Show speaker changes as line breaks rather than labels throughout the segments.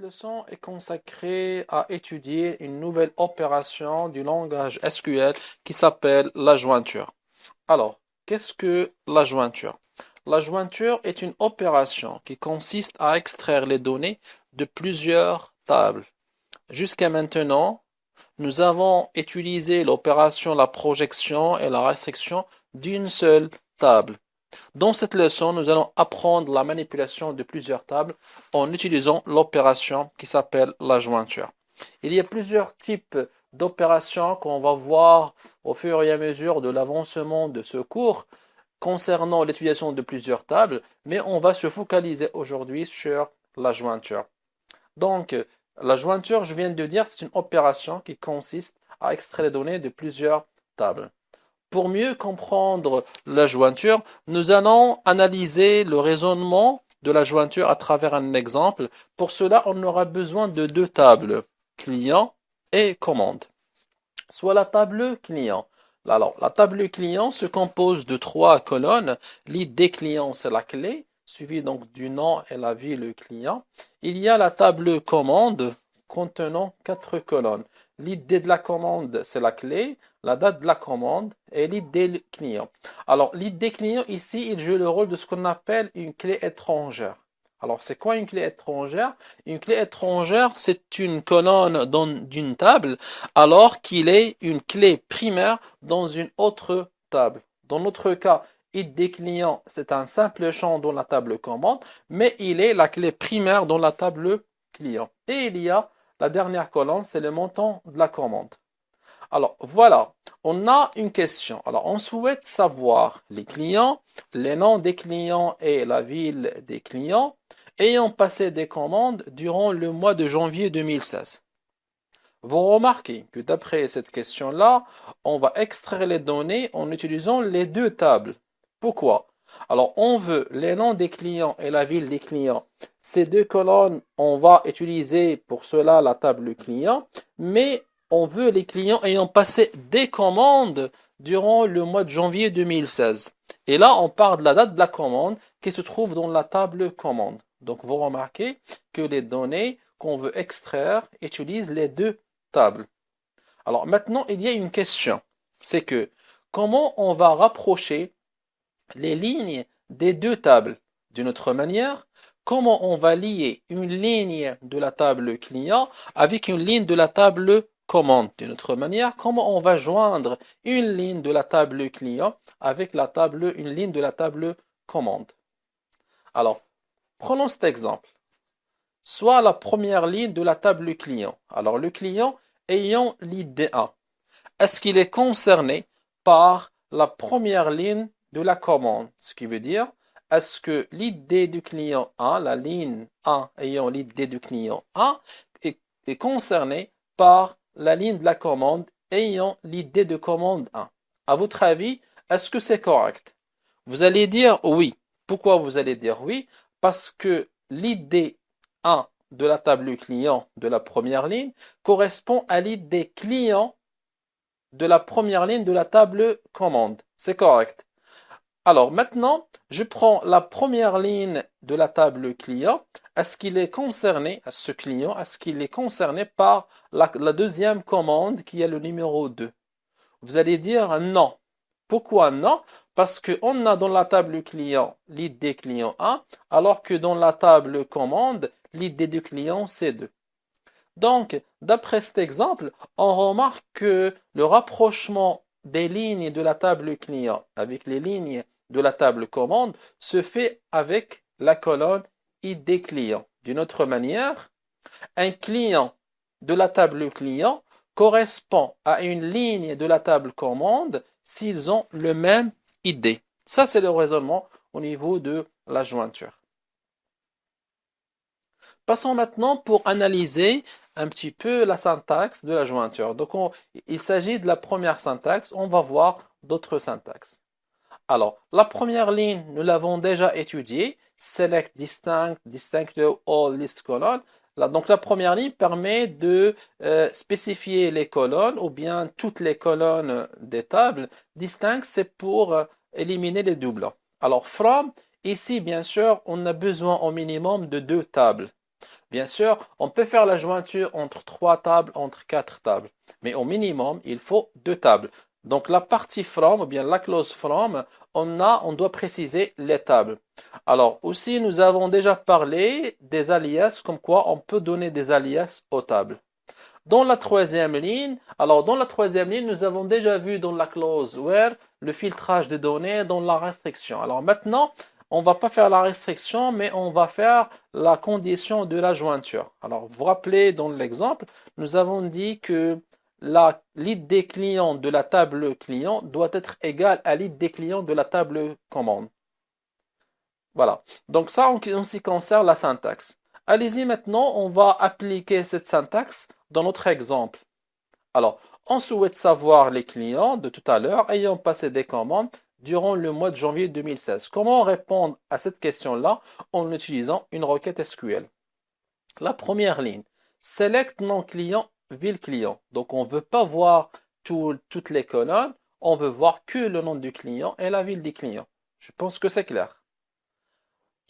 leçon est consacrée à étudier une nouvelle opération du langage SQL qui s'appelle la jointure. Alors, qu'est-ce que la jointure? La jointure est une opération qui consiste à extraire les données de plusieurs tables. Jusqu'à maintenant, nous avons utilisé l'opération, la projection et la restriction d'une seule table. Dans cette leçon, nous allons apprendre la manipulation de plusieurs tables en utilisant l'opération qui s'appelle la jointure. Il y a plusieurs types d'opérations qu'on va voir au fur et à mesure de l'avancement de ce cours concernant l'utilisation de plusieurs tables, mais on va se focaliser aujourd'hui sur la jointure. Donc, la jointure, je viens de dire, c'est une opération qui consiste à extraire les données de plusieurs tables. Pour mieux comprendre la jointure, nous allons analyser le raisonnement de la jointure à travers un exemple. Pour cela, on aura besoin de deux tables, client et commande. Soit la table client. Alors, la table client se compose de trois colonnes. L'id client, c'est la clé, suivi donc du nom et la ville client. Il y a la table commande contenant quatre colonnes. L'id de la commande, c'est la clé, la date de la commande et l'id des clients. Alors, l'id des clients, ici, il joue le rôle de ce qu'on appelle une clé étrangère. Alors, c'est quoi une clé étrangère? Une clé étrangère, c'est une colonne d'une table, alors qu'il est une clé primaire dans une autre table. Dans notre cas, id des clients, c'est un simple champ dans la table commande, mais il est la clé primaire dans la table client. Et il y a la dernière colonne, c'est le montant de la commande. Alors voilà, on a une question. Alors on souhaite savoir les clients, les noms des clients et la ville des clients ayant passé des commandes durant le mois de janvier 2016. Vous remarquez que d'après cette question-là, on va extraire les données en utilisant les deux tables. Pourquoi? Alors, on veut les noms des clients et la ville des clients. Ces deux colonnes, on va utiliser pour cela la table client, mais on veut les clients ayant passé des commandes durant le mois de janvier 2016. Et là, on part de la date de la commande qui se trouve dans la table commande. Donc, vous remarquez que les données qu'on veut extraire utilisent les deux tables. Alors maintenant, il y a une question. C'est que comment on va rapprocher les lignes des deux tables? D'une autre manière, comment on va lier une ligne de la table client avec une ligne de la table commande? D'une autre manière, comment on va joindre une ligne de la table client avec une ligne de la table commande? Alors, prenons cet exemple. Soit la première ligne de la table client. Alors, le client ayant l'id 1, est-ce qu'il est concerné par la première ligne de la commande? Ce qui veut dire, est-ce que l'id du client 1, la ligne 1 ayant l'id du client 1, est concernée par la ligne de la commande ayant l'id de commande 1? À votre avis, est-ce que c'est correct? Vous allez dire oui. Pourquoi vous allez dire oui? Parce que l'id 1 de la table client de la première ligne correspond à l'id des clients de la première ligne de la table commande. C'est correct. Alors maintenant, je prends la première ligne de la table client. Est-ce qu'il est concerné, ce client, est-ce qu'il est concerné par la deuxième commande qui est le numéro 2? Vous allez dire non. Pourquoi non? Parce qu'on a dans la table client l'id client 1, alors que dans la table commande, l'id du client c'est 2. Donc, d'après cet exemple, on remarque que le rapprochement des lignes de la table client avec les lignes de la table commande se fait avec la colonne id client. D'une autre manière, un client de la table client correspond à une ligne de la table commande s'ils ont le même id. Ça, c'est le raisonnement au niveau de la jointure. Passons maintenant pour analyser un petit peu la syntaxe de la jointure. Donc, il s'agit de la première syntaxe. On va voir d'autres syntaxes. Alors, la première ligne, nous l'avons déjà étudiée. Select, distinct, distinctive, all, list, colon. Là, donc, la première ligne permet de spécifier les colonnes ou bien toutes les colonnes des tables. Distinct, c'est pour éliminer les doublons. Alors, from, ici, bien sûr, on a besoin au minimum de deux tables. Bien sûr, on peut faire la jointure entre 3 tables, entre 4 tables. Mais au minimum, il faut 2 tables. Donc la partie from, ou bien la clause from, on doit préciser les tables. Alors aussi, nous avons déjà parlé des alias, comme quoi on peut donner des alias aux tables. Dans la troisième ligne, nous avons déjà vu dans la clause where le filtrage des données dans la restriction. Alors maintenant, on ne va pas faire la restriction, mais on va faire la condition de la jointure. Alors, vous vous rappelez dans l'exemple, nous avons dit que la l'id client de la table client doit être égale à l'id client de la table commande. Voilà. Donc ça, en ce qui concerne la syntaxe. Allez-y maintenant, on va appliquer cette syntaxe dans notre exemple. Alors, on souhaite savoir les clients de tout à l'heure ayant passé des commandes durant le mois de janvier 2016. Comment répondre à cette question-là en utilisant une requête SQL? La première ligne, select nom client, ville client. Donc, on ne veut pas voir toutes les colonnes, on veut voir que le nom du client et la ville du client. Je pense que c'est clair.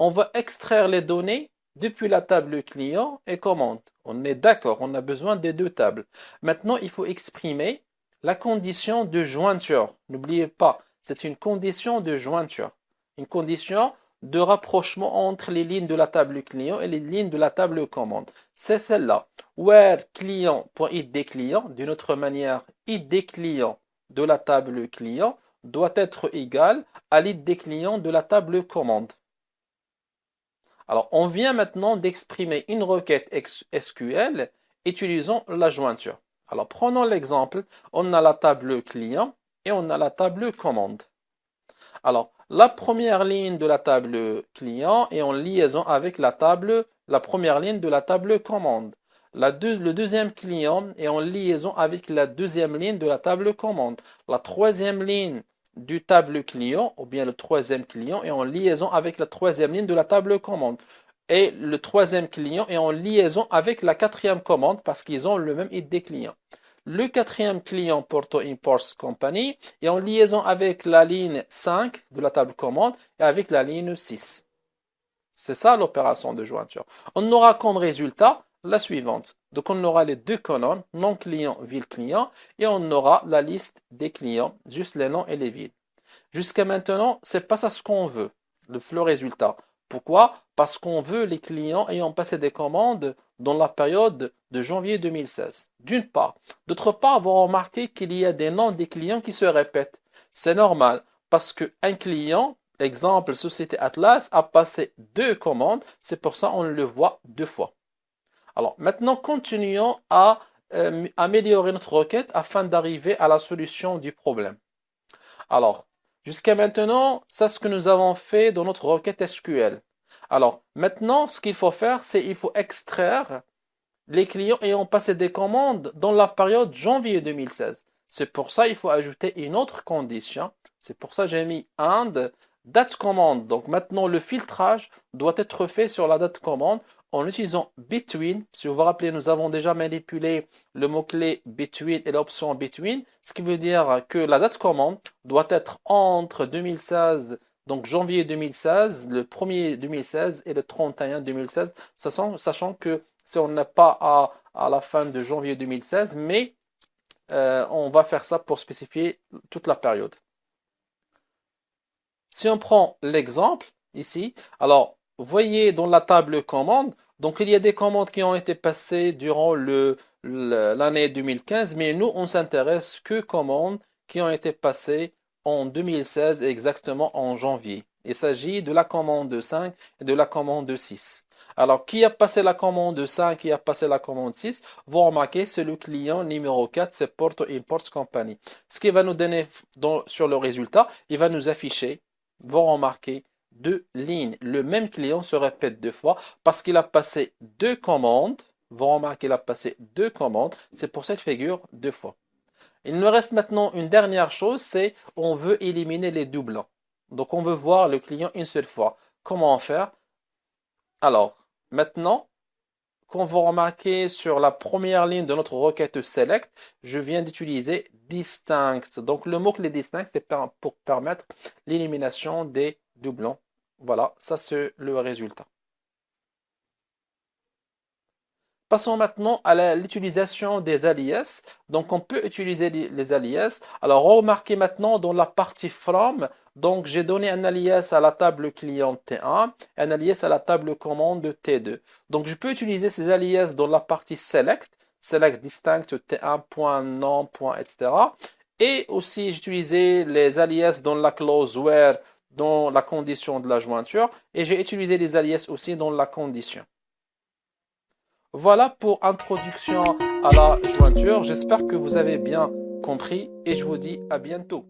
On va extraire les données depuis la table client et commande. On est d'accord, on a besoin des deux tables. Maintenant, il faut exprimer la condition de jointure. N'oubliez pas, c'est une condition de jointure. Une condition de rapprochement entre les lignes de la table client et les lignes de la table commande. C'est celle-là. Where client.id client, d'une autre manière, id client de la table client doit être égal à l'id client de la table commande. Alors, on vient maintenant d'exprimer une requête SQL utilisant la jointure. Alors, prenons l'exemple, on a la table client et on a la table commande. Alors, la première ligne de la table client est en liaison avec la première ligne de la table commande. Le deuxième client est en liaison avec la deuxième ligne de la table commande. La troisième ligne du table client, ou bien le troisième client, est en liaison avec la troisième ligne de la table commande. Et le troisième client est en liaison avec la quatrième commande parce qu'ils ont le même ID client. Le quatrième client Porto Imports Company est en liaison avec la ligne 5 de la table commande et avec la ligne 6. C'est ça l'opération de jointure. On aura comme résultat la suivante. Donc on aura les deux colonnes, nom client, ville client, et on aura la liste des clients, juste les noms et les villes. Jusqu'à maintenant, c'est pas ça ce qu'on veut, le résultat. Pourquoi? Parce qu'on veut les clients ayant passé des commandes dans la période de janvier 2016. D'une part. D'autre part, vous remarquez qu'il y a des noms des clients qui se répètent. C'est normal parce qu'un client, exemple Société Atlas, a passé deux commandes. C'est pour ça qu'on le voit deux fois. Alors maintenant, continuons à améliorer notre requête afin d'arriver à la solution du problème. Alors, jusqu'à maintenant, c'est ce que nous avons fait dans notre requête SQL. Alors, maintenant, ce qu'il faut faire, c'est qu'il faut extraire les clients ayant passé des commandes dans la période janvier 2016. C'est pour ça qu'il faut ajouter une autre condition. C'est pour ça que j'ai mis and date commande. Donc maintenant, le filtrage doit être fait sur la date commande en utilisant between. Si vous vous rappelez, nous avons déjà manipulé le mot-clé between et l'option between, ce qui veut dire que la date commande doit être entre 2016, donc janvier 2016, le 1er 2016 et le 31 2016, sachant que si on n'est pas à la fin de janvier 2016, mais on va faire ça pour spécifier toute la période. Si on prend l'exemple ici, alors vous voyez dans la table commande, donc il y a des commandes qui ont été passées durant l'année 2015, mais nous on s'intéresse que commandes qui ont été passées en 2016, exactement en janvier. Il s'agit de la commande 5 et de la commande 6. Alors, qui a passé la commande 5, qui a passé la commande 6? Vous remarquez, c'est le client numéro 4, c'est Porto Imports Company. Ce qui va nous donner sur le résultat, il va nous afficher, vous remarquez, deux lignes. Le même client se répète deux fois parce qu'il a passé deux commandes. Vous remarquez qu'il a passé deux commandes. C'est pour cette figure deux fois. Il nous reste maintenant une dernière chose, c'est on veut éliminer les doublons. Donc on veut voir le client une seule fois. Comment faire? Alors, maintenant, quand vous remarquez sur la première ligne de notre requête select, je viens d'utiliser distinct. Donc le mot-clé distinct, c'est pour permettre l'élimination des doublons. Voilà, ça c'est le résultat. Passons maintenant à l'utilisation des alias. Donc, on peut utiliser les alias. Alors, remarquez maintenant dans la partie from, donc j'ai donné un alias à la table client T1 et un alias à la table commande T2. Donc, je peux utiliser ces alias dans la partie select, select distinct T1.nom, etc. Et aussi, j'utilisais les alias dans la clause where, dans la condition de la jointure, et j'ai utilisé les alias aussi dans la condition. Voilà pour introduction à la jointure. J'espère que vous avez bien compris et je vous dis à bientôt.